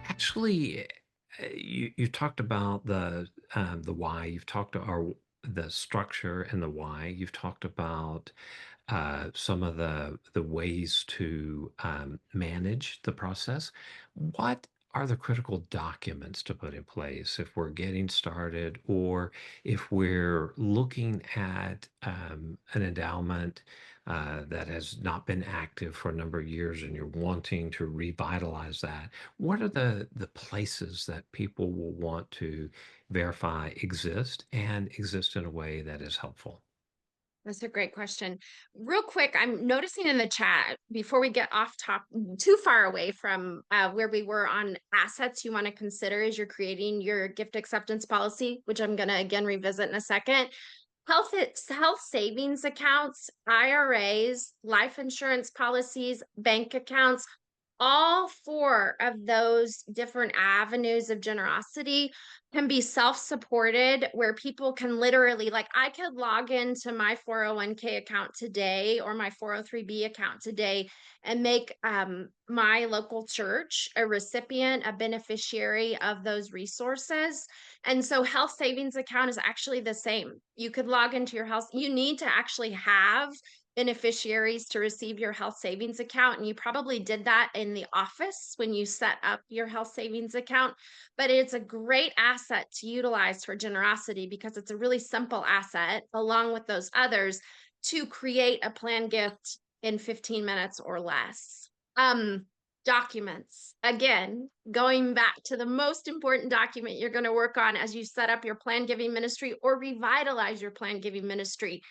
Actually, you talked about the why. You've talked to our the structure and the why. You've talked about some of the ways to manage the process. What are the critical documents to put in place if we're getting started, or if we're looking at an endowment that has not been active for a number of years and you're wanting to revitalize that? What are the places that people will want to verify exist and exist in a way that is helpful? That's a great question. Real quick, I'm noticing in the chat before we get off top too far away from where we were on assets you want to consider as you're creating your gift acceptance policy, which I'm going to again revisit in a second. Health savings accounts, IRAs, life insurance policies, bank accounts, all four of those different avenues of generosity can be self-supported where people can literally, like, I could log into my 401k account today or my 403b account today and make my local church a recipient, a beneficiary of those resources. And so health savings account is actually the same. You could log into your health. You need to actually have beneficiaries to receive your health savings account. And you probably did that in the office when you set up your health savings account. But it's a great asset to utilize for generosity because it's a really simple asset, along with those others, to create a planned gift in 15 minutes or less. Documents. Again, going back to the most important document you're going to work on as you set up your planned giving ministry or revitalize your planned giving ministry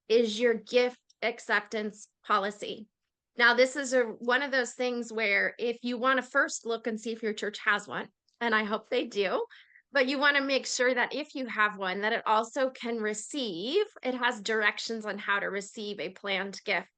is your gift acceptance policy. Now, this is one of those things where if you want to first look and see if your church has one, and I hope they do, but you want to make sure that if you have one, that it also can receive, it has directions on how to receive a planned gift.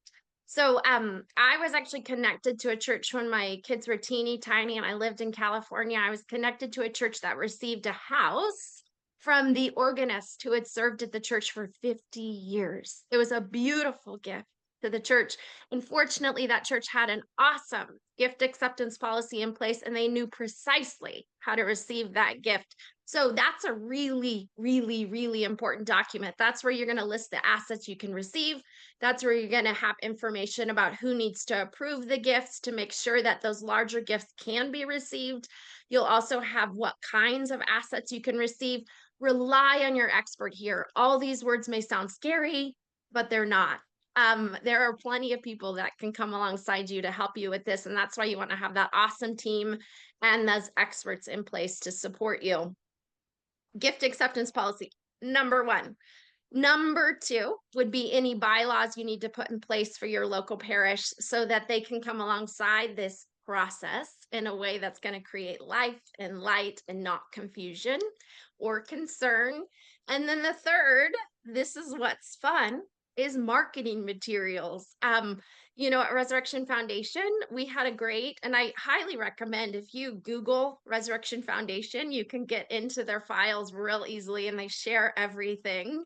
So I was actually connected to a church when my kids were teeny tiny and I lived in California. I was connected to a church that received a house from the organist who had served at the church for 50 years. It was a beautiful gift to the church. Unfortunately, that church had an awesome gift acceptance policy in place, and they knew precisely how to receive that gift. So that's a really, really, really important document. That's where you're going to list the assets you can receive. That's where you're going to have information about who needs to approve the gifts to make sure that those larger gifts can be received. You'll also have what kinds of assets you can receive. Rely on your expert here. All these words may sound scary, but they're not. There are plenty of people that can come alongside you to help you with this. And that's why you want to have that awesome team and those experts in place to support you. Gift acceptance policy, number one. Number two would be any bylaws you need to put in place for your local parish so that they can come alongside this process in a way that's going to create life and light and not confusion or concern. And then the third, this is what's fun, is marketing materials. At Resurrection Foundation, we had a great, and I highly recommend if you Google Resurrection Foundation, you can get into their files real easily and they share everything.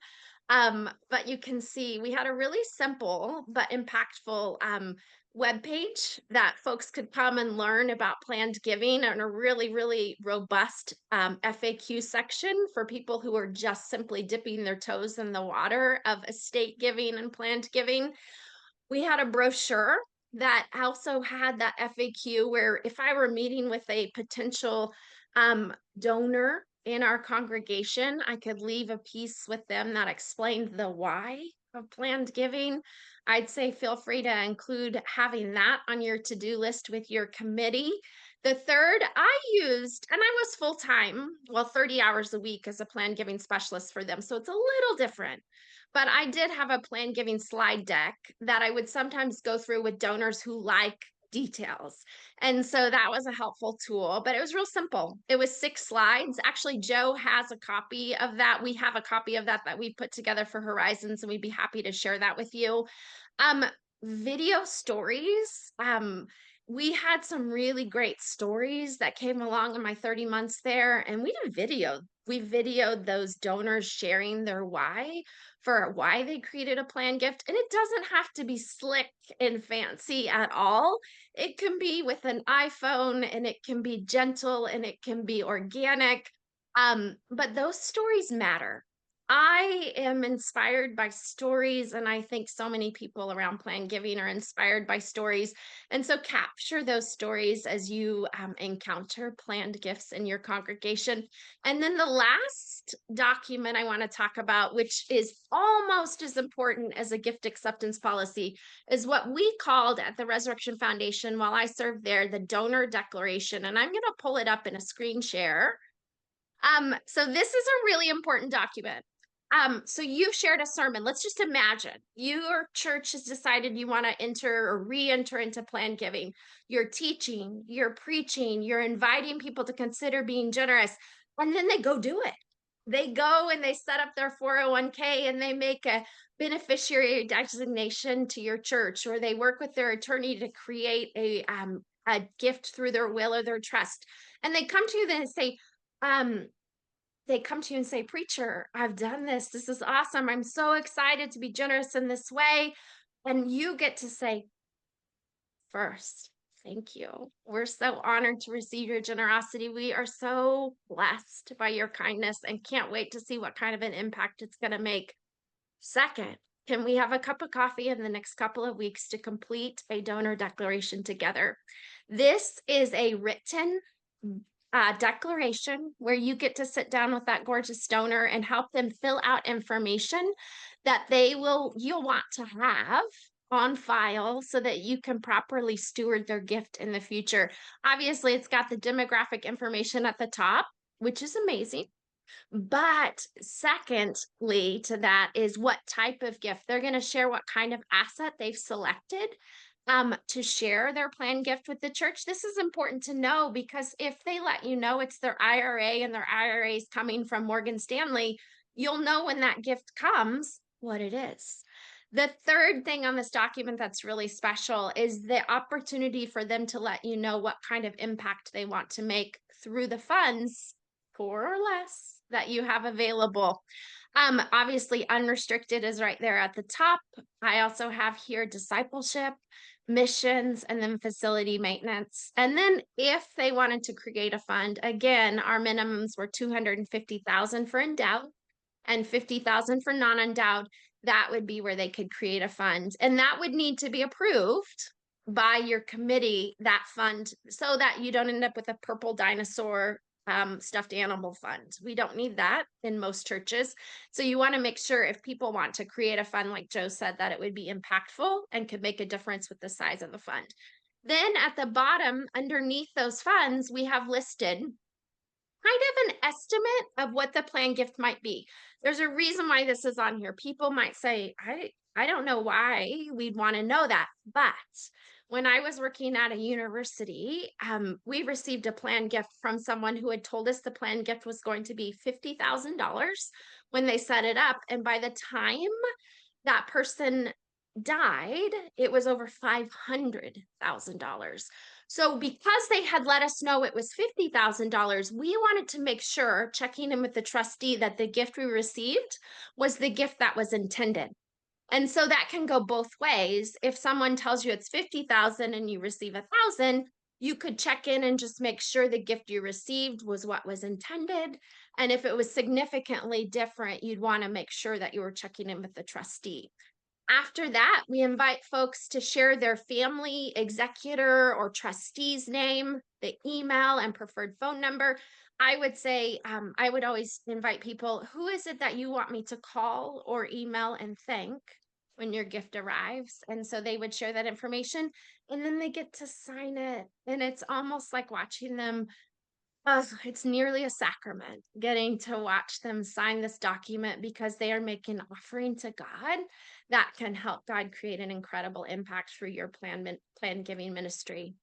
But you can see we had a really simple but impactful web page that folks could come and learn about planned giving, and a really, really robust FAQ section for people who are just simply dipping their toes in the water of estate giving and planned giving. We had a brochure that also had that FAQ where if I were meeting with a potential donor in our congregation, I could leave a piece with them that explained the why of planned giving. I'd say feel free to include having that on your to-do list with your committee. The third, I used, and I was full time, well, 30 hours a week as a planned giving specialist for them. So it's a little different. But I did have a planned giving slide deck that I would sometimes go through with donors who like details. And so that was a helpful tool, but it was real simple. It was 6 slides. Actually, Joe has a copy of that. We have a copy of that we put together for Horizons, and we'd be happy to share that with you. Um, Video stories. we had some really great stories that came along in my 30 months there, and we videoed those donors sharing their why for why they created a planned gift. And it doesn't have to be slick and fancy at all. It can be with an iPhone, and it can be gentle, and it can be organic. But those stories matter. I am inspired by stories, and I think so many people around planned giving are inspired by stories. And so capture those stories as you encounter planned gifts in your congregation. And then the last document I want to talk about, which is almost as important as a gift acceptance policy, is what we called at the Resurrection Foundation while I served there the donor declaration. And I'm going to pull it up in a screen share. So this is a really important document. So you've shared a sermon. Let's just imagine your church has decided you want to enter or re-enter into planned giving. You're teaching, you're preaching, you're inviting people to consider being generous, and then they go do it. They go and they set up their 401k and they make a beneficiary designation to your church, or they work with their attorney to create a gift through their will or their trust. And they come to you then and say, um, Preacher, I've done this. This is awesome. I'm so excited to be generous in this way. And you get to say, first, thank you. We're so honored to receive your generosity. We are so blessed by your kindness and can't wait to see what kind of an impact it's going to make. Second, can we have a cup of coffee in the next couple of weeks to complete a donor declaration together? This is a written declaration where you get to sit down with that gorgeous donor and help them fill out information that you'll want to have on file so that you can properly steward their gift in the future. Obviously, it's got the demographic information at the top, which is amazing. But secondly to that is what type of gift. They're going to share what kind of asset they've selected to share their planned gift with the church. This is important to know because if they let you know it's their IRA and their IRA is coming from Morgan Stanley, you'll know when that gift comes what it is. The third thing on this document that's really special is the opportunity for them to let you know what kind of impact they want to make through the funds, four or less, that you have available. Obviously, unrestricted is right there at the top. I also have here discipleship, missions, and then facility maintenance. And then if they wanted to create a fund, again, our minimums were 250,000 for endowed and 50,000 for non-endowed. That would be where they could create a fund. And that would need to be approved by your committee, that fund, so that you don't end up with a purple dinosaur stuffed animal fund. We don't need that in most churches. So you want to make sure if people want to create a fund, like Joe said, that it would be impactful and could make a difference with the size of the fund. Then at the bottom, underneath those funds, we have listed kind of an estimate of what the planned gift might be. There's a reason why this is on here. People might say, I don't know why we'd want to know that. But when I was working at a university, we received a planned gift from someone who had told us the planned gift was going to be $50,000 when they set it up. And by the time that person died, it was over $500,000. So because they had let us know it was $50,000, we wanted to make sure, checking in with the trustee, that the gift we received was the gift that was intended. And so that can go both ways. If someone tells you it's 50,000 and you receive 1,000, you could check in and just make sure the gift you received was what was intended. And if it was significantly different, you'd want to make sure that you were checking in with the trustee. After that, we invite folks to share their family, executor, or trustee's name, the email, and preferred phone number. I would say, I would always invite people, who is it that you want me to call or email and thank when your gift arrives? And so they would share that information and then they get to sign it. And it's almost like watching them. It's nearly a sacrament getting to watch them sign this document because they are making an offering to God that can help God create an incredible impact through your plan giving ministry.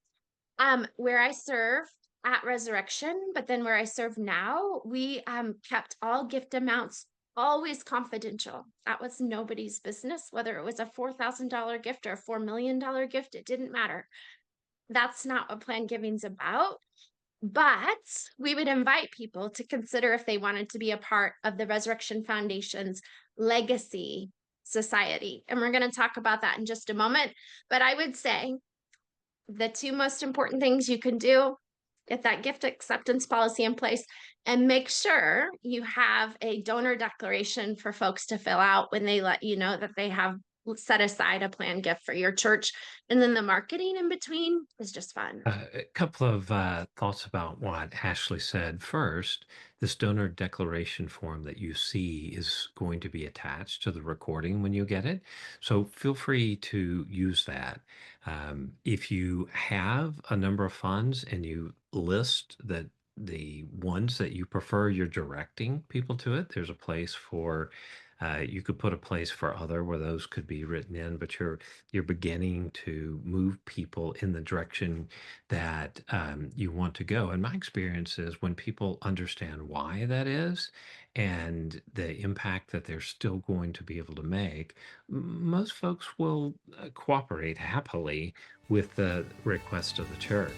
Where I serve at Resurrection, but then where I serve now, we kept all gift amounts always confidential. That was nobody's business, whether it was a $4,000 gift or a $4 million gift, it didn't matter. That's not what planned giving's about. But we would invite people to consider if they wanted to be a part of the Resurrection Foundation's legacy society. And we're going to talk about that in just a moment. But I would say the two most important things you can do, get that gift acceptance policy in place, and make sure you have a donor declaration for folks to fill out when they let you know that they have set aside a planned gift for your church. And then the marketing in between is just fun. A couple of thoughts about what Ashley said. First, this donor declaration form that you see is going to be attached to the recording when you get it. So feel free to use that. If you have a number of funds and you list that the ones that you prefer, you're directing people to it, there's a place for you could put a place for other where those could be written in, but you're beginning to move people in the direction that you want to go. And my experience is when people understand why that is and the impact that they're still going to be able to make, most folks will cooperate happily with the request of the church.